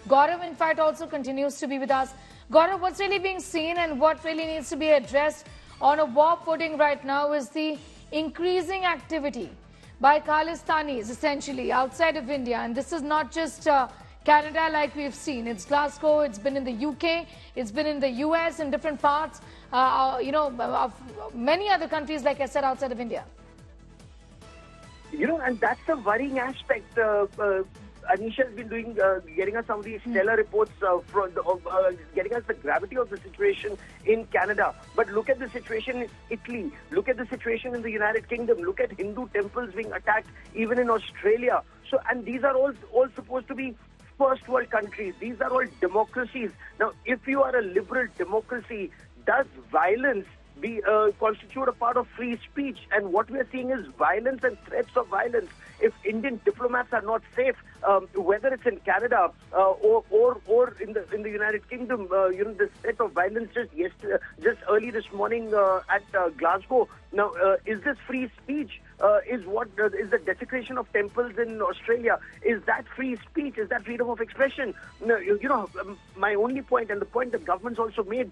Gaurav, in fact, also continues to be with us. Gaurav, what's really being seen and what really needs to be addressed on a war footing right now is the increasing activity by Khalistanis, essentially, outside of India. And this is not just Canada like we've seen. It's Glasgow, it's been in the UK, it's been in the US, in different parts, of many other countries, like I said, outside of India. And that's the worrying aspect. Aneesha has been getting us some of these stellar reports getting us the gravity of the situation in Canada. But look at the situation in Italy. Look at the situation in the United Kingdom. Look at Hindu temples being attacked even in Australia. And these are all supposed to be first world countries. These are all democracies. Now, if you are a liberal democracy, does violence constitute a part of free speech? And what we are seeing is violence and threats of violence. If Indian diplomats are not safe, whether it's in Canada or in the United Kingdom, the threat of violence just early this morning at Glasgow. Now, is this free speech? Is the desecration of temples in Australia? Is that free speech? Is that freedom of expression? My only point, and the point the government's also made,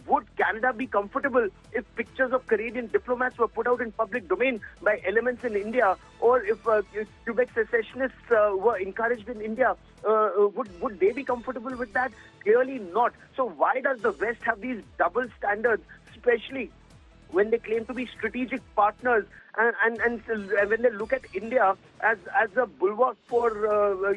would Canada be comfortable if pictures of Canadian diplomats were put out in public domain by elements in India, or if Quebec secessionists were encouraged in India? Would they be comfortable with that? Clearly not. So why does the West have these double standards, especially when they claim to be strategic partners and when they look at India as a bulwark for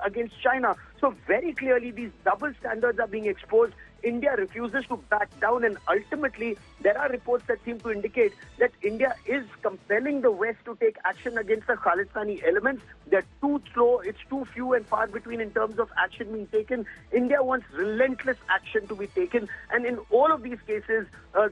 against China? So very clearly these double standards are being exposed. India refuses to back down, and ultimately there are reports that seem to indicate that India is compelling the West to take action against the Khalistani elements. They're too slow, it's too few and far between in terms of action being taken. India wants relentless action to be taken, and in all of these cases,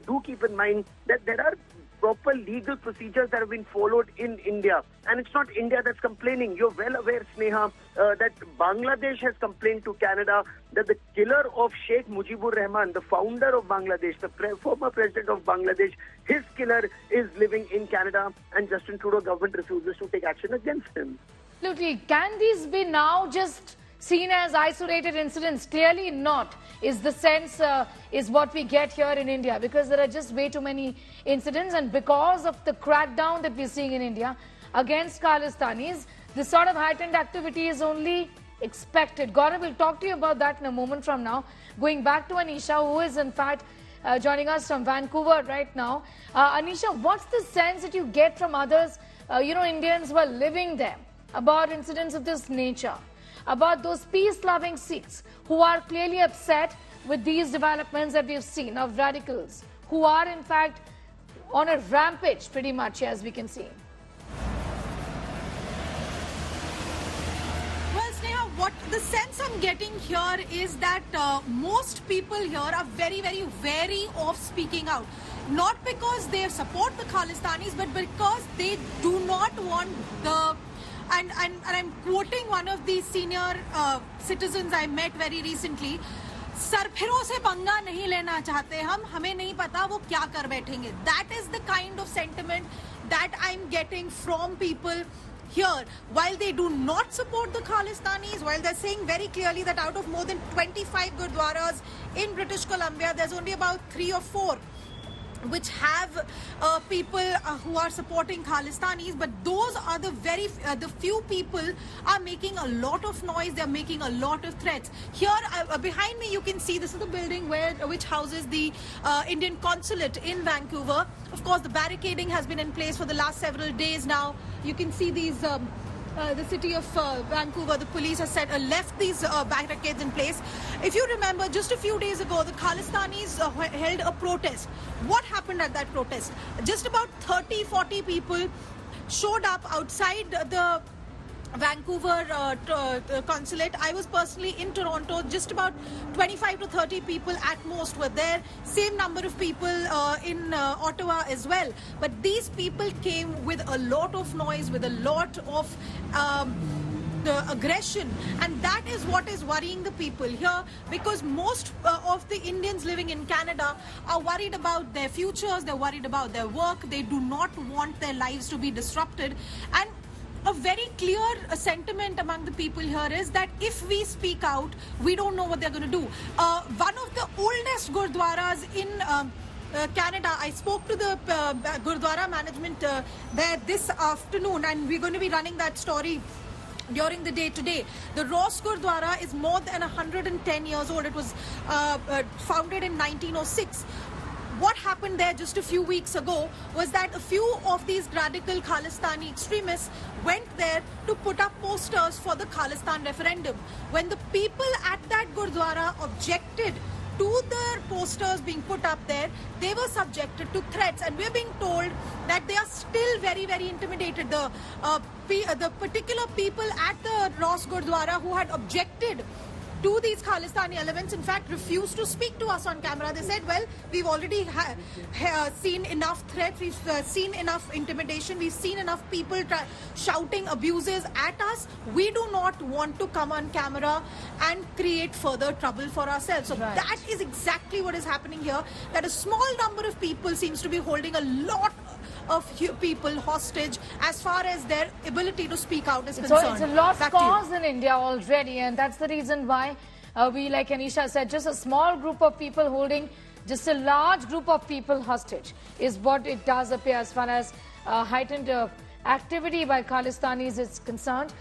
do keep in mind that there are proper legal procedures that have been followed in India. And it's not India that's complaining. You're well aware, Sneha, that Bangladesh has complained to Canada that the killer of Sheikh Mujibur Rahman, the founder of Bangladesh, the former president of Bangladesh, his killer is living in Canada, and Justin Trudeau government refuses to take action against him. Absolutely. Can these be now just seen as isolated incidents? Clearly not, is the sense, is what we get here in India, because there are just way too many incidents, and because of the crackdown that we're seeing in India against Khalistanis, this sort of heightened activity is only expected. Gaurav, will talk to you about that in a moment from now. Going back to Aneesha, who is in fact joining us from Vancouver right now. Aneesha, what's the sense that you get from others, Indians who are living there, about incidents of this nature, about those peace-loving Sikhs who are clearly upset with these developments that we've seen of radicals who are in fact on a rampage pretty much, as we can see? Well, Sneha, what the sense I'm getting here is that most people here are very, very wary of speaking out. Not because they support the Khalistanis, but because they do not want the... And I'm quoting one of the senior citizens I met very recently. सरफिरों से पंगा नहीं लेना चाहते हम, हमें नहीं पता वो क्या कर बैठेंगे. That is the kind of sentiment that I'm getting from people here. While they do not support the Khalistanis, while they're saying very clearly that out of more than 25 Gurudwaras in British Columbia, there's only about 3 or 4 which have people who are supporting Khalistanis, but those are the few people are making a lot of noise. They're making a lot of threats. Here behind me you can see this is the building which houses the Indian consulate in Vancouver. Of course, the barricading has been in place for the last several days now. You can see these the city of Vancouver, the police has left these barricades in place. If you remember, just a few days ago, the Khalistanis held a protest. What happened at that protest? Just about 30-40 people showed up outside the Vancouver consulate. I was personally in Toronto. Just about 25 to 30 people at most were there. Same number of people in Ottawa as well. But these people came with a lot of noise, with a lot of the aggression, and that is what is worrying the people here, because most of the Indians living in Canada are worried about their futures, they're worried about their work, they do not want their lives to be disrupted. And a very clear sentiment among the people here is that if we speak out, we don't know what they're going to do. One of the oldest Gurudwaras in Canada, I spoke to the Gurudwara management there this afternoon, and we're going to be running that story during the day today. The Ross Gurudwara is more than 110 years old. It was founded in 1906. What happened there just a few weeks ago was that a few of these radical Khalistani extremists went there to put up posters for the Khalistan referendum. When the people at that Gurudwara objected to the posters being put up there, they were subjected to threats, and we're being told that they are still very, very intimidated. The particular people at the Ross Gurudwara who had objected to these Khalistani elements, in fact, refused to speak to us on camera. They said, well, we've already seen enough threats, we've seen enough intimidation, we've seen enough people shouting abuses at us. We do not want to come on camera and create further trouble for ourselves. So that is exactly what is happening here, that a small number of people seems to be holding a lot of people hostage as far as their ability to speak out is concerned. So it's a lost cause in India already, and that's the reason why we, like Aneesha said, just a small group of people holding just a large group of people hostage is what it does appear as far as heightened activity by Khalistanis is concerned.